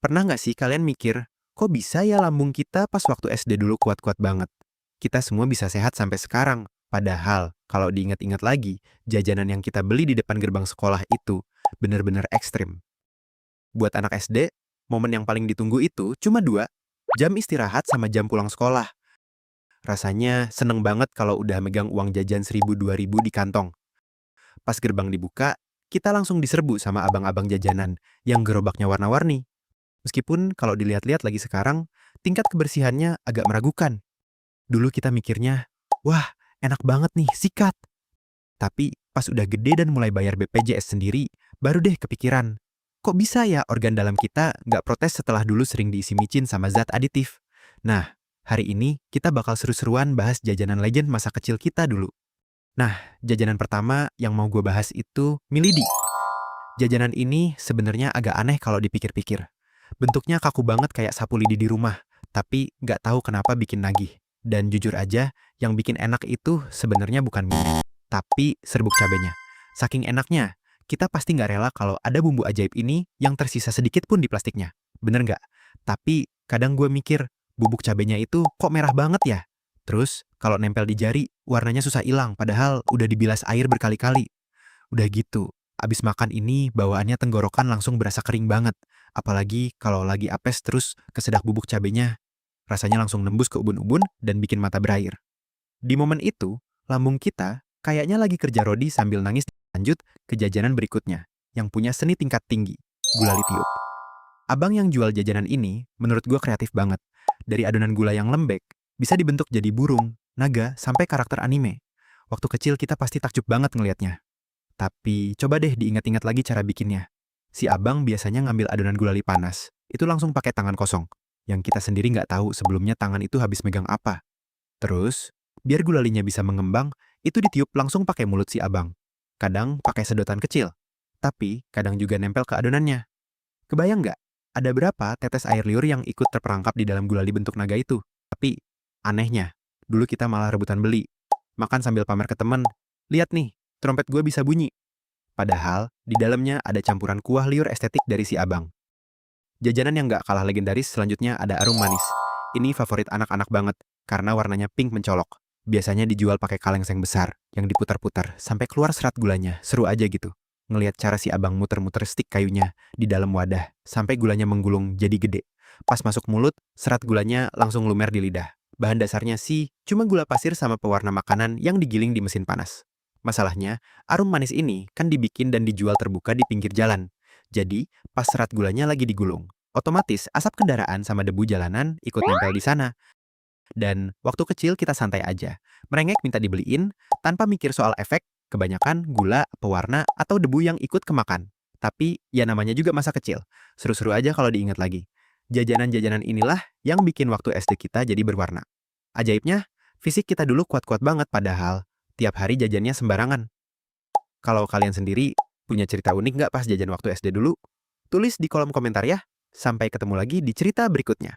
Pernah nggak sih kalian mikir, kok bisa ya lambung kita pas waktu SD dulu kuat-kuat banget? Kita semua bisa sehat sampai sekarang. Padahal, kalau diingat-ingat lagi, jajanan yang kita beli di depan gerbang sekolah itu benar-benar ekstrim. Buat anak SD, momen yang paling ditunggu itu cuma dua, jam istirahat sama jam pulang sekolah. Rasanya seneng banget kalau udah megang uang jajan 1.000 2.000 di kantong. Pas gerbang dibuka, kita langsung diserbu sama abang-abang jajanan yang gerobaknya warna-warni. Meskipun kalau dilihat-lihat lagi sekarang, tingkat kebersihannya agak meragukan. Dulu kita mikirnya, wah enak banget nih, sikat. Tapi pas udah gede dan mulai bayar BPJS sendiri, baru deh kepikiran. Kok bisa ya organ dalam kita nggak protes setelah dulu sering diisi micin sama zat aditif? Nah, hari ini kita bakal seru-seruan bahas jajanan legend masa kecil kita dulu. Nah, jajanan pertama yang mau gue bahas itu Milady. Jajanan ini sebenarnya agak aneh kalau dipikir-pikir. Bentuknya kaku banget kayak sapu lidi di rumah, tapi nggak tahu kenapa bikin nagih. Dan jujur aja, yang bikin enak itu sebenarnya bukan mie, tapi serbuk cabenya. Saking enaknya, kita pasti nggak rela kalau ada bumbu ajaib ini yang tersisa sedikit pun di plastiknya. Bener nggak? Tapi kadang gue mikir, bubuk cabenya itu kok merah banget ya? Terus, kalau nempel di jari, warnanya susah hilang, padahal udah dibilas air berkali-kali. Udah gitu, abis makan ini bawaannya tenggorokan langsung berasa kering banget. Apalagi kalau lagi apes terus kesedak bubuk cabenya, rasanya langsung nembus ke ubun-ubun dan bikin mata berair. Di momen itu, lambung kita kayaknya lagi kerja rodi sambil nangis. Lanjut ke jajanan berikutnya, yang punya seni tingkat tinggi, gulali tiup. Abang yang jual jajanan ini, menurut gue kreatif banget. Dari adonan gula yang lembek, bisa dibentuk jadi burung, naga, sampai karakter anime. Waktu kecil kita pasti takjub banget ngelihatnya. Tapi coba deh diingat-ingat lagi cara bikinnya. Si abang biasanya ngambil adonan gulali panas, itu langsung pakai tangan kosong. Yang kita sendiri nggak tahu sebelumnya tangan itu habis megang apa. Terus, biar gulalinya bisa mengembang, itu ditiup langsung pakai mulut si abang. Kadang pakai sedotan kecil, tapi kadang juga nempel ke adonannya. Kebayang nggak? Ada berapa tetes air liur yang ikut terperangkap di dalam gulali bentuk naga itu? Tapi, anehnya, dulu kita malah rebutan beli. Makan sambil pamer ke temen. Lihat nih, trompet gue bisa bunyi. Padahal, di dalamnya ada campuran kuah liur estetik dari si abang. Jajanan yang nggak kalah legendaris selanjutnya ada arum manis. Ini favorit anak-anak banget, karena warnanya pink mencolok. Biasanya dijual pakai kalengseng besar, yang diputar-putar, sampai keluar serat gulanya. Seru aja gitu. Ngelihat cara si abang muter-muter stik kayunya di dalam wadah, sampai gulanya menggulung jadi gede. Pas masuk mulut, serat gulanya langsung lumer di lidah. Bahan dasarnya sih cuma gula pasir sama pewarna makanan yang digiling di mesin panas. Masalahnya, arum manis ini kan dibikin dan dijual terbuka di pinggir jalan. Jadi, pas serat gulanya lagi digulung, otomatis asap kendaraan sama debu jalanan ikut nempel di sana. Dan waktu kecil kita santai aja, merengek minta dibeliin tanpa mikir soal efek, kebanyakan gula, pewarna, atau debu yang ikut kemakan. Tapi ya namanya juga masa kecil, seru-seru aja kalau diingat lagi. Jajanan-jajanan inilah yang bikin waktu SD kita jadi berwarna. Ajaibnya, fisik kita dulu kuat-kuat banget padahal tiap hari jajannya sembarangan. Kalau kalian sendiri punya cerita unik nggak pas jajan waktu SD dulu? Tulis di kolom komentar ya. Sampai ketemu lagi di cerita berikutnya.